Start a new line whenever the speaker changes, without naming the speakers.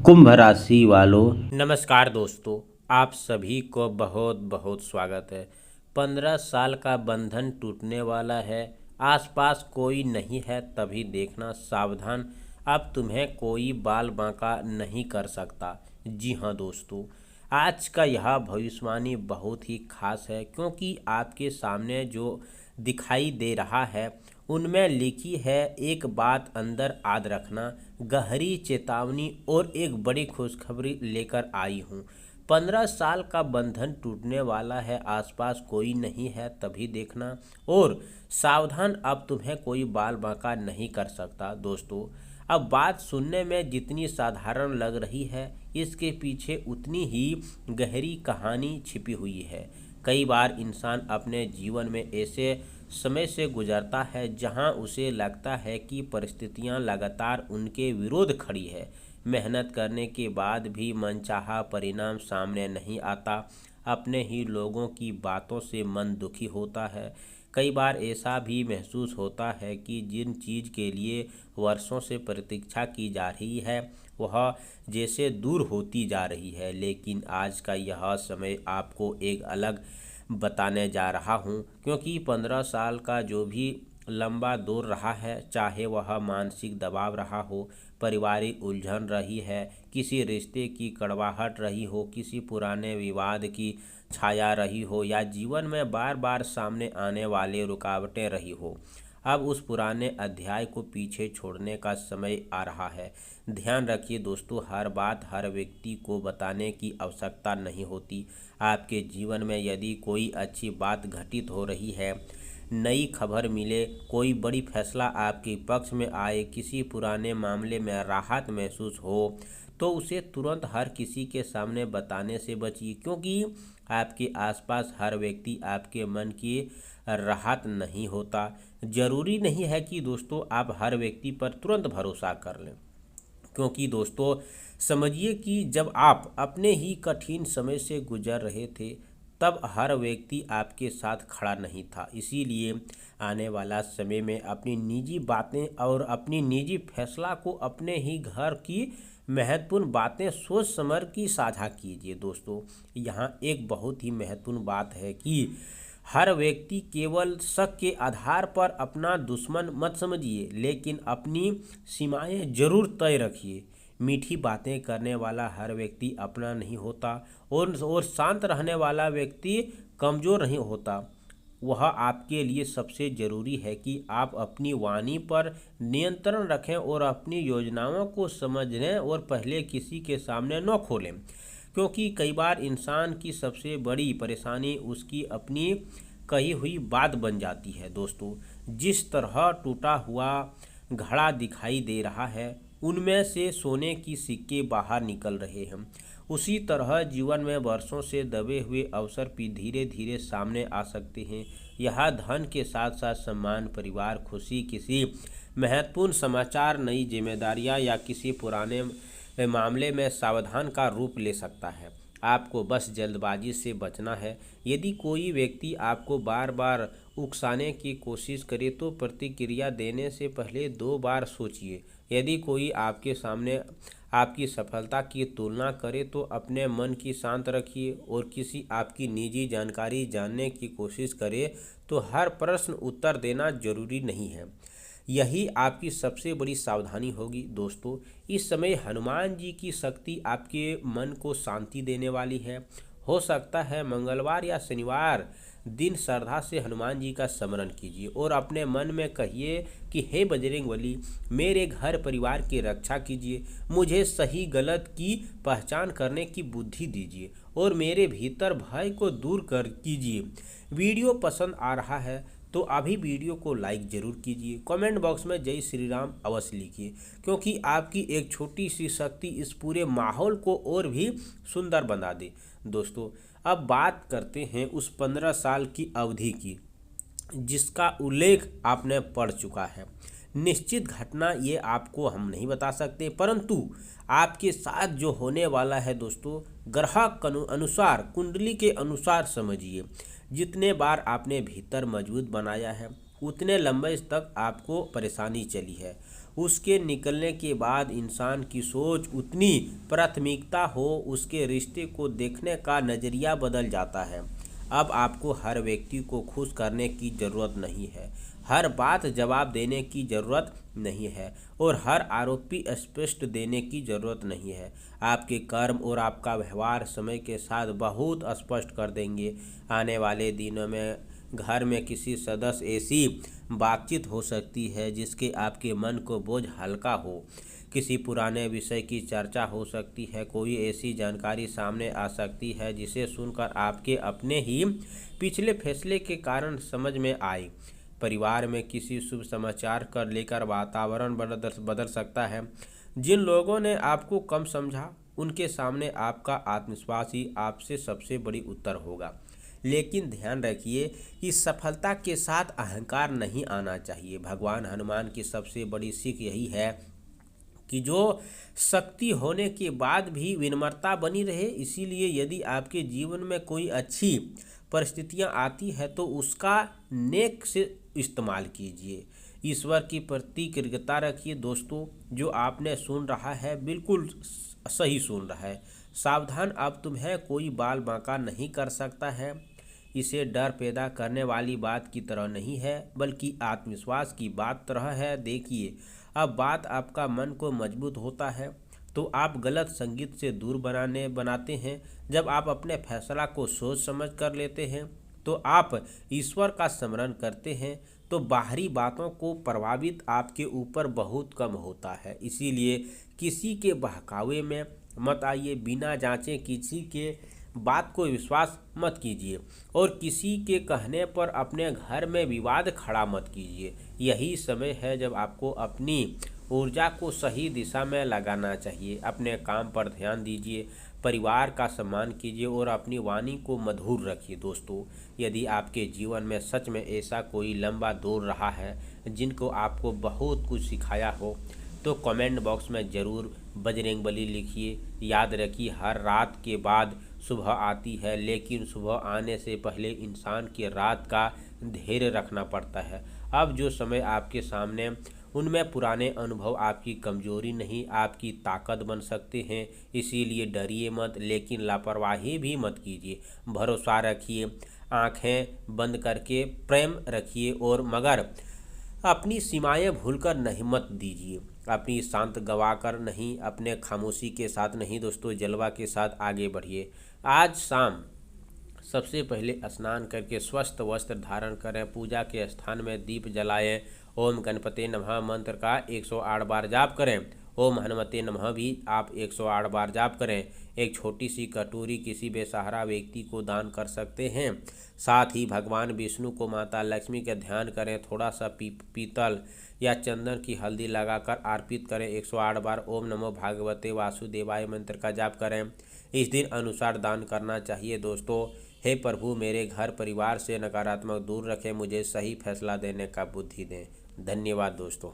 कुंभ राशि वालों,
नमस्कार दोस्तों, आप सभी को बहुत बहुत स्वागत है। 15 साल का बंधन टूटने वाला है। आसपास कोई नहीं है तभी देखना सावधान, अब तुम्हें कोई बाल बांका नहीं कर सकता। जी हाँ दोस्तों, आज का यह भविष्यवाणी बहुत ही खास है क्योंकि आपके सामने जो दिखाई दे रहा है उनमें लिखी है एक बात अंदर याद रखना, गहरी चेतावनी और एक बड़ी खुशखबरी लेकर आई हूँ। 15 साल का बंधन टूटने वाला है, आसपास कोई नहीं है तभी देखना और सावधान, अब तुम्हें कोई बाल बांका नहीं कर सकता। दोस्तों, अब बात सुनने में जितनी साधारण लग रही है इसके पीछे उतनी ही गहरी कहानी छिपी हुई है। कई बार इंसान अपने जीवन में ऐसे समय से गुजरता है जहां उसे लगता है कि परिस्थितियां लगातार उनके विरोध खड़ी है। मेहनत करने के बाद भी मनचाहा परिणाम सामने नहीं आता। अपने ही लोगों की बातों से मन दुखी होता है। कई बार ऐसा भी महसूस होता है कि जिन चीज़ के लिए वर्षों से प्रतीक्षा की जा रही है वह जैसे दूर होती जा रही है। लेकिन आज का यह समय आपको एक अलग बताने जा रहा हूँ, क्योंकि 15 साल का जो भी लंबा दौर रहा है, चाहे वह मानसिक दबाव रहा हो, पारिवारिक उलझन रही है, किसी रिश्ते की कड़वाहट रही हो, किसी पुराने विवाद की छाया रही हो या जीवन में बार बार सामने आने वाले रुकावटें रही हो, अब उस पुराने अध्याय को पीछे छोड़ने का समय आ रहा है। ध्यान रखिए दोस्तों, हर बात हर व्यक्ति को बताने की आवश्यकता नहीं होती। आपके जीवन में यदि कोई अच्छी बात घटित हो रही है, नई खबर मिले, कोई बड़ी फैसला आपके पक्ष में आए, किसी पुराने मामले में राहत महसूस हो, तो उसे तुरंत हर किसी के सामने बताने से बचिए, क्योंकि आपके आसपास हर व्यक्ति आपके मन की राहत नहीं होता। जरूरी नहीं है कि दोस्तों आप हर व्यक्ति पर तुरंत भरोसा कर लें, क्योंकि दोस्तों समझिए कि जब आप अपने ही कठिन समय से गुजर रहे थे तब हर व्यक्ति आपके साथ खड़ा नहीं था। इसीलिए आने वाला समय में अपनी निजी बातें और अपनी निजी फैसला को अपने ही घर की महत्वपूर्ण बातें सोच समझ की साझा कीजिए। दोस्तों, यहाँ एक बहुत ही महत्वपूर्ण बात है कि हर व्यक्ति केवल शक के आधार पर अपना दुश्मन मत समझिए, लेकिन अपनी सीमाएं जरूर तय रखिए। मीठी बातें करने वाला हर व्यक्ति अपना नहीं होता और शांत रहने वाला व्यक्ति कमज़ोर नहीं होता। वह आपके लिए सबसे ज़रूरी है कि आप अपनी वाणी पर नियंत्रण रखें और अपनी योजनाओं को समझने और पहले किसी के सामने न खोलें, क्योंकि कई बार इंसान की सबसे बड़ी परेशानी उसकी अपनी कही हुई बात बन जाती है। दोस्तों, जिस तरह टूटा हुआ घड़ा दिखाई दे रहा है उनमें से सोने की सिक्के बाहर निकल रहे हैं, उसी तरह जीवन में वर्षों से दबे हुए अवसर भी धीरे धीरे सामने आ सकते हैं। यह धन के साथ साथ सम्मान, परिवार, खुशी, किसी महत्वपूर्ण समाचार, नई जिम्मेदारियां या किसी पुराने मामले में सावधान का रूप ले सकता है। आपको बस जल्दबाजी से बचना है। यदि कोई व्यक्ति आपको बार बार उकसाने की कोशिश करे तो प्रतिक्रिया देने से पहले 2 बार सोचिए। यदि कोई आपके सामने आपकी सफलता की तुलना करे तो अपने मन की शांत रखिए, और किसी आपकी निजी जानकारी जानने की कोशिश करे तो हर प्रश्न उत्तर देना जरूरी नहीं है। यही आपकी सबसे बड़ी सावधानी होगी। दोस्तों, इस समय हनुमान जी की शक्ति आपके मन को शांति देने वाली है। हो सकता है मंगलवार या शनिवार दिन श्रद्धा से हनुमान जी का स्मरण कीजिए और अपने मन में कहिए कि हे बजरंगबली, मेरे घर परिवार की रक्षा कीजिए, मुझे सही गलत की पहचान करने की बुद्धि दीजिए और मेरे भीतर भय को दूर कर कीजिए। वीडियो पसंद आ रहा है तो अभी वीडियो को लाइक ज़रूर कीजिए। कमेंट बॉक्स में जय श्री राम अवश्य लिखिए, क्योंकि आपकी एक छोटी सी शक्ति इस पूरे माहौल को और भी सुंदर बना दे। दोस्तों, अब बात करते हैं उस 15 साल की अवधि की जिसका उल्लेख आपने पढ़ चुका है। निश्चित घटना ये आपको हम नहीं बता सकते, परंतु आपके साथ जो होने वाला है दोस्तों, ग्रह अनुसार, कुंडली के अनुसार समझिए। जितने बार आपने भीतर मजबूत बनाया है उतने लंबे तक आपको परेशानी चली है। उसके निकलने के बाद इंसान की सोच उतनी प्राथमिकता हो, उसके रिश्ते को देखने का नज़रिया बदल जाता है। अब आपको हर व्यक्ति को खुश करने की ज़रूरत नहीं है, हर बात जवाब देने की ज़रूरत नहीं है और हर आरोपी स्पष्ट देने की ज़रूरत नहीं है। आपके कर्म और आपका व्यवहार समय के साथ बहुत स्पष्ट कर देंगे। आने वाले दिनों में घर में किसी सदस्य ऐसी बातचीत हो सकती है जिसके आपके मन को बोझ हल्का हो। किसी पुराने विषय की चर्चा हो सकती है, कोई ऐसी जानकारी सामने आ सकती है जिसे सुनकर आपके अपने ही पिछले फैसले के कारण समझ में आए। परिवार में किसी शुभ समाचार कर लेकर वातावरण बदल सकता है। जिन लोगों ने आपको कम समझा उनके सामने आपका आत्मविश्वास ही आपसे सबसे बड़ी उत्तर होगा। लेकिन ध्यान रखिए कि सफलता के साथ अहंकार नहीं आना चाहिए। भगवान हनुमान की सबसे बड़ी सीख यही है कि जो शक्ति होने के बाद भी विनम्रता बनी रहे। इसीलिए यदि आपके जीवन में कोई अच्छी परिस्थितियां आती है तो उसका नेक से इस्तेमाल कीजिए। ईश्वर की प्रति कृतज्ञता रखिए। दोस्तों, जो आपने सुन रहा है बिल्कुल सही सुन रहा है। सावधान, अब तुम्हें कोई बाल बांका नहीं कर सकता है। इसे डर पैदा करने वाली बात की तरह नहीं है, बल्कि आत्मविश्वास की बात तरह है। देखिए, अब बात आपका मन को मजबूत होता है तो आप गलत संगीत से दूर बनाते हैं। जब आप अपने फैसला को सोच समझ कर लेते हैं तो आप ईश्वर का स्मरण करते हैं तो बाहरी बातों को प्रभावित आपके ऊपर बहुत कम होता है। इसीलिए किसी के बहकावे में मत आइए, बिना जांचे किसी के बात को विश्वास मत कीजिए और किसी के कहने पर अपने घर में विवाद खड़ा मत कीजिए। यही समय है जब आपको अपनी ऊर्जा को सही दिशा में लगाना चाहिए। अपने काम पर ध्यान दीजिए, परिवार का सम्मान कीजिए और अपनी वाणी को मधुर रखिए। दोस्तों, यदि आपके जीवन में सच में ऐसा कोई लंबा दौर रहा है जिनको आपको बहुत कुछ सिखाया हो तो कमेंट बॉक्स में ज़रूर बजरंगबली लिखिए। याद रखिए, हर रात के बाद सुबह आती है, लेकिन सुबह आने से पहले इंसान की रात का धैर्य रखना पड़ता है। अब जो समय आपके सामने, उनमें पुराने अनुभव आपकी कमजोरी नहीं, आपकी ताकत बन सकते हैं। इसीलिए डरिए मत, लेकिन लापरवाही भी मत कीजिए। भरोसा रखिए, आंखें बंद करके प्रेम रखिए और मगर अपनी सीमाएं भूलकर नहीं मत दीजिए। अपनी शांत गवाकर नहीं, अपने खामोशी के साथ नहीं दोस्तों, जलवा के साथ आगे बढ़िए। आज शाम सबसे पहले स्नान करके स्वस्थ वस्त्र धारण करें, पूजा के स्थान में दीप जलाएं, ओम गणपते नमः मंत्र का 108 बार जाप करें। ओम हनुमते नमः भी आप 108 बार जाप करें। एक छोटी सी कटोरी किसी बेसहारा व्यक्ति को दान कर सकते हैं। साथ ही भगवान विष्णु को माता लक्ष्मी का ध्यान करें। थोड़ा सा पीतल या चंदन की हल्दी लगाकर अर्पित करें। 108 बार ओम नमो भागवते वासुदेवाय मंत्र का जाप करें। इस दिन अनुसार दान करना चाहिए। दोस्तों, हे प्रभु, मेरे घर परिवार से नकारात्मक दूर रखें, मुझे सही फैसला देने का बुद्धि दें। धन्यवाद दोस्तों।